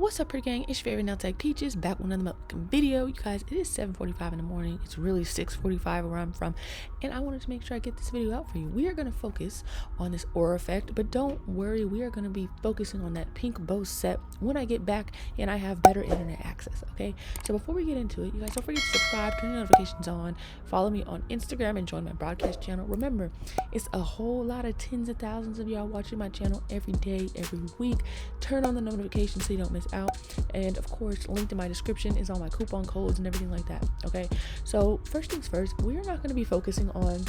What's up, pretty gang? It's your favorite nail tech Peaches, back with another video. You guys, it is 7:45 in the morning. It's really 6:45 where I'm from, and I wanted to make sure I get this video out for you. We are going to focus on this aura effect, but don't worry, we are going to be focusing on that pink bow set when I get back and I have better internet access, okay? So before we get into it, you guys don't forget to subscribe, turn your notifications on, follow me on Instagram, and join my broadcast channel. Remember, it's a whole lot of tens of thousands of y'all watching my channel every day, every week. Turn on the notifications so you don't miss out, and of course, linked in my description is all my coupon codes and everything like that. Okay, so first things first, we're not going to be focusing on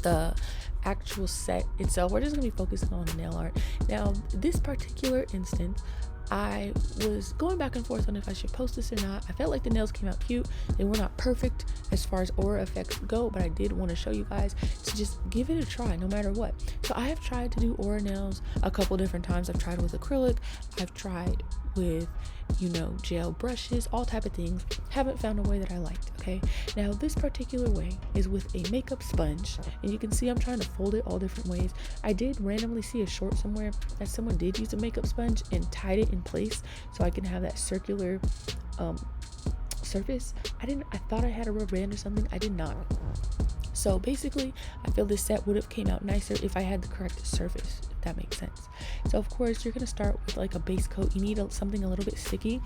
the actual set itself. We're just going to be focusing on the nail art. Now, this particular instance, I was going back and forth on if I should post this or not. I felt like the nails came out cute. They were not perfect as far as aura effects go, but I did want to show you guys to just give it a try no matter what. So I have tried to do aura nails a couple different times. I've tried with acrylic, I've tried with, you know, gel brushes, all type of things. Haven't found a way that I liked. Okay, now this particular way is with a makeup sponge, and you can see I'm trying to fold it all different ways. I did randomly see a short somewhere that someone did use a makeup sponge and tied it in place so I can have that circular surface. I thought I had a rubber band or something. I did not. So basically, I feel this set would have came out nicer if I had the correct surface, if that makes sense. So of course, you're going to start with like a base coat. You need something a little bit sticky.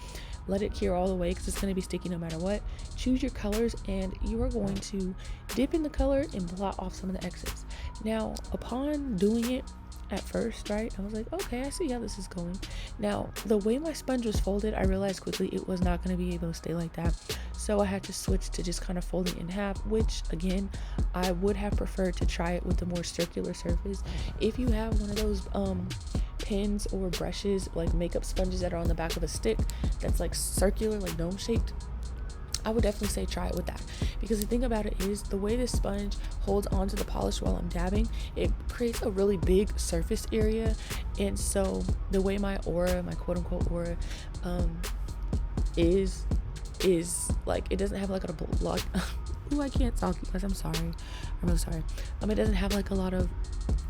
Let it cure all the way because it's going to be sticky no matter what. Choose your colors, and you are going to dip in the color and blot off some of the excess. Now, upon doing it at first, right, I was like, okay, I see how this is going. Now, the way my sponge was folded, I realized quickly it was not going to be able to stay like that. So I had to switch to just kind of folding it in half, which again, I would have preferred to try it with the more circular surface. If you have one of those pens or brushes, like makeup sponges that are on the back of a stick that's like circular, like dome shaped, I would definitely say try it with that, because the thing about it is the way this sponge holds onto the polish while I'm dabbing, it creates a really big surface area. And so the way my aura, my quote-unquote aura, is like, it doesn't have like a block. Ooh, I can't talk, you guys. I'm sorry. I'm really sorry. It doesn't have like a lot of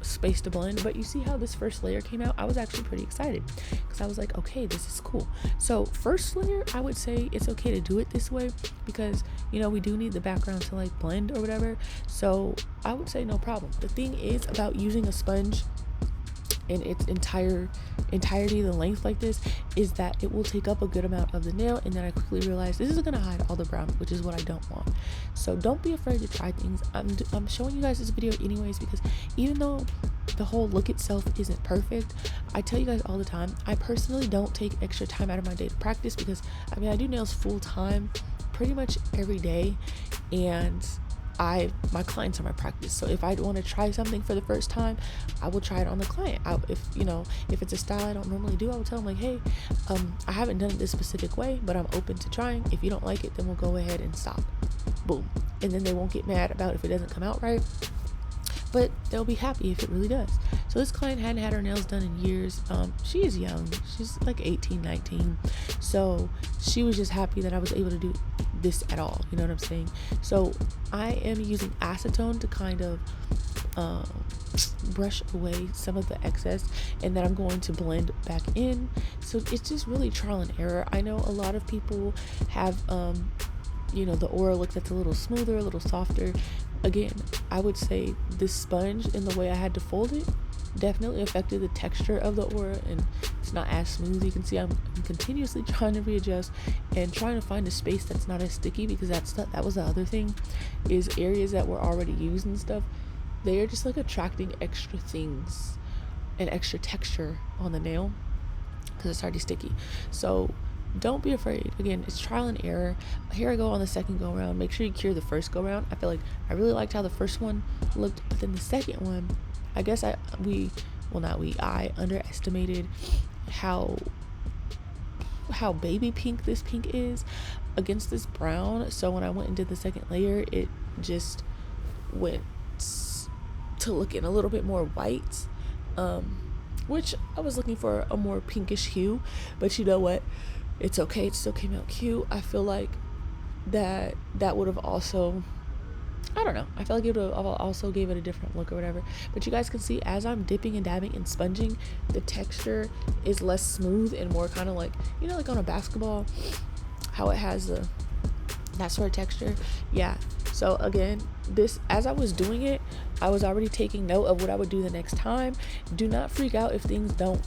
space to blend, but you see how this first layer came out? I was actually pretty excited because I was like, okay, this is cool. So first layer, I would say it's okay to do it this way because, you know, we do need the background to like blend or whatever. So I would say no problem. The thing is about using a sponge in its entirety, the length like this, is that it will take up a good amount of the nail, and then I quickly realized this is gonna hide all the brown, which is what I don't want. So don't be afraid to try things. I'm showing you guys this video anyways because even though the whole look itself isn't perfect, I tell you guys all the time, I personally don't take extra time out of my day to practice because I do nails full time pretty much every day, and my clients are my practice. So if I want to try something for the first time, I will try it on the client. If it's a style I don't normally do, I will tell them like, hey, I haven't done it this specific way, but I'm open to trying. If you don't like it, then we'll go ahead and stop. Boom. And then they won't get mad about if it doesn't come out right, but they'll be happy if it really does. So this client hadn't had her nails done in years. She is young. She's like 18, 19. So she was just happy that I was able to do this at all. You know what I'm saying? So I am using acetone to kind of brush away some of the excess, and then I'm going to blend back in. So it's just really trial and error. I know a lot of people have the aura look that's a little smoother, a little softer. Again, I would say this sponge and the way I had to fold it definitely affected the texture of the aura, and it's not as smooth. You can see I'm continuously trying to readjust and trying to find a space that's not as sticky, because that was the other thing, is areas that were already used and stuff, they are just like attracting extra things and extra texture on the nail because it's already sticky. So don't be afraid. Again, it's trial and error. Here I go on the second go around. Make sure you cure the first go around. I feel like I really liked how the first one looked, but then the second one, I guess I underestimated how baby pink this pink is against this brown. So when I went and did the second layer, it just went to looking a little bit more white, which I was looking for a more pinkish hue, but you know what? It's okay. It still came out cute. I feel like that would have also I don't know. I felt like it would also gave it a different look or whatever. But you guys can see as I'm dipping and dabbing and sponging, the texture is less smooth and more kind of like, you know, like on a basketball, how it has that sort of texture. Yeah. So again, this, as I was doing it, I was already taking note of what I would do the next time. Do not freak out if things don't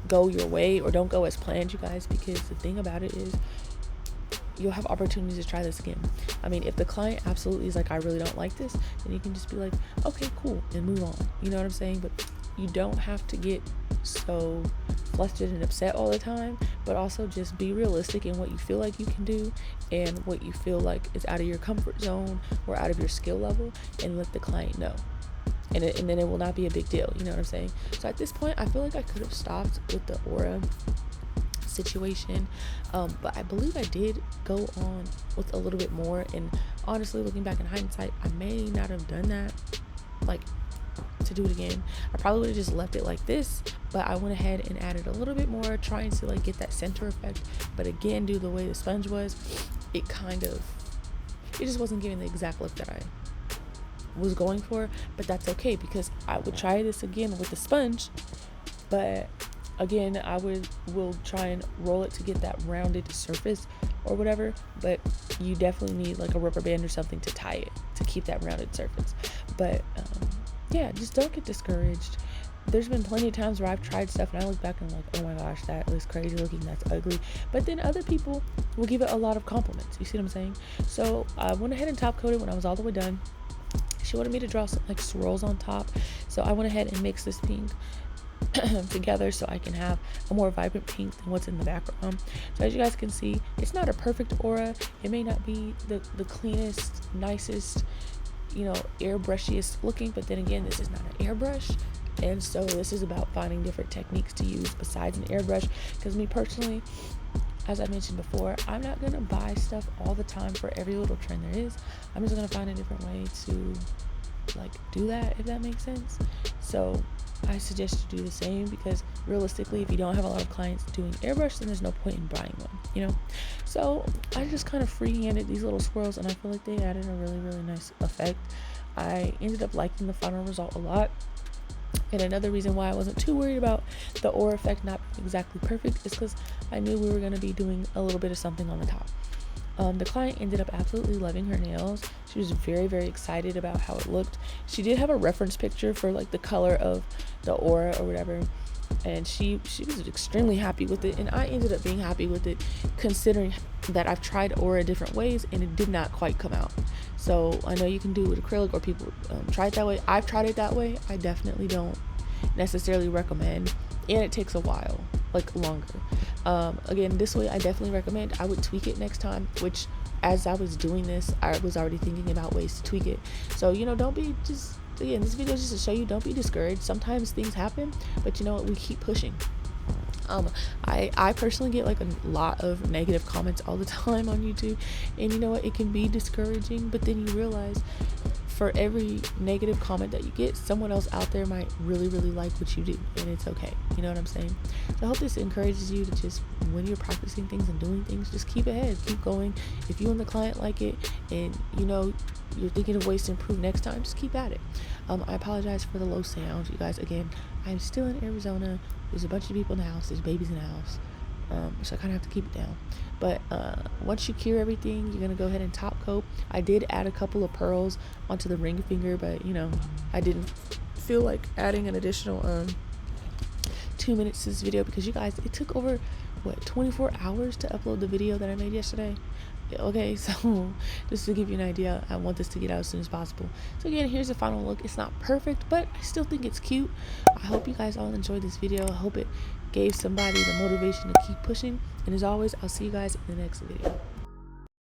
go your way or don't go as planned, you guys, because the thing about it is you'll have opportunities to try this again. I mean, if the client absolutely is like, I really don't like this, then you can just be like, okay, cool, and move on. You know what I'm saying? But you don't have to get so flustered and upset all the time, but also just be realistic in what you feel like you can do and what you feel like is out of your comfort zone or out of your skill level, and let the client know. And then it will not be a big deal. You know what I'm saying? So at this point, I feel like I could have stopped with the aura situation, but I believe I did go on with a little bit more, and honestly, looking back in hindsight, I may not have done that, like, to do it again. I probably would have just left it like this, but I went ahead and added a little bit more, trying to like get that center effect. But again, due to the way the sponge was, it just wasn't giving the exact look that I was going for. But that's okay, because I would try this again with the sponge, but again, I will try and roll it to get that rounded surface or whatever, but you definitely need like a rubber band or something to tie it to keep that rounded surface. But yeah, just don't get discouraged. There's been plenty of times where I've tried stuff and I look back and I'm like, oh my gosh, that looks crazy looking, that's ugly. But then other people will give it a lot of compliments. You see what I'm saying? So I went ahead and top coated when I was all the way done. She wanted me to draw some like swirls on top, so I went ahead and mixed this pink together so I can have a more vibrant pink than what's in the background. So as you guys can see, it's not a perfect aura. It may not be the cleanest, nicest, you know, airbrushiest looking, but then again, this is not an airbrush, and so this is about finding different techniques to use besides an airbrush. Because me personally, as I mentioned before, I'm not gonna buy stuff all the time for every little trend there is. I'm just gonna find a different way to like do that, if that makes sense. So I suggest you do the same, because realistically, if you don't have a lot of clients doing airbrush, then there's no point in buying one, you know. So I just kind of free-handed these little swirls, and I feel like they added a really, really nice effect. I ended up liking the final result a lot. And another reason why I wasn't too worried about the aura effect not being exactly perfect is because I knew we were going to be doing a little bit of something on the top. The client ended up absolutely loving her nails. She was very, very excited about how it looked. She did have a reference picture for like the color of the aura or whatever, and she was extremely happy with it, and I ended up being happy with it, considering that I've tried aura different ways and it did not quite come out. So I know you can do it with acrylic, or people try it that way. I've tried it that way. I definitely don't necessarily recommend, and it takes a while, like longer. Again, this way I definitely recommend. I would tweak it next time, which as I was doing this, I was already thinking about ways to tweak it. So, you know, don't be just, again, this video is just to show you, don't be discouraged. Sometimes things happen, but you know what, we keep pushing. I personally get like a lot of negative comments all the time on YouTube, and you know what, it can be discouraging, but then you realize for every negative comment that you get, someone else out there might really, really like what you do, and it's okay. You know what I'm saying? So I hope this encourages you to just, when you're practicing things and doing things, just keep ahead, keep going. If you and the client like it, and you know you're thinking of ways to improve next time, just keep at it. I apologize for the low sound, you guys. Again, I'm still in Arizona. There's a bunch of people in the house. There's babies in the house. So I kind of have to keep it down. But once you cure everything, you're going to go ahead and top coat. I did add a couple of pearls onto the ring finger, but, you know, I didn't feel like adding an additional 2 minutes to this video, because you guys, it took over, 24 hours to upload the video that I made yesterday. Okay, so just to give you an idea, I want this to get out as soon as possible. So again, here's the final look. It's not perfect, but I still think it's cute. I hope you guys all enjoyed this video. I hope it gave somebody the motivation to keep pushing. And as always, I'll see you guys in the next video.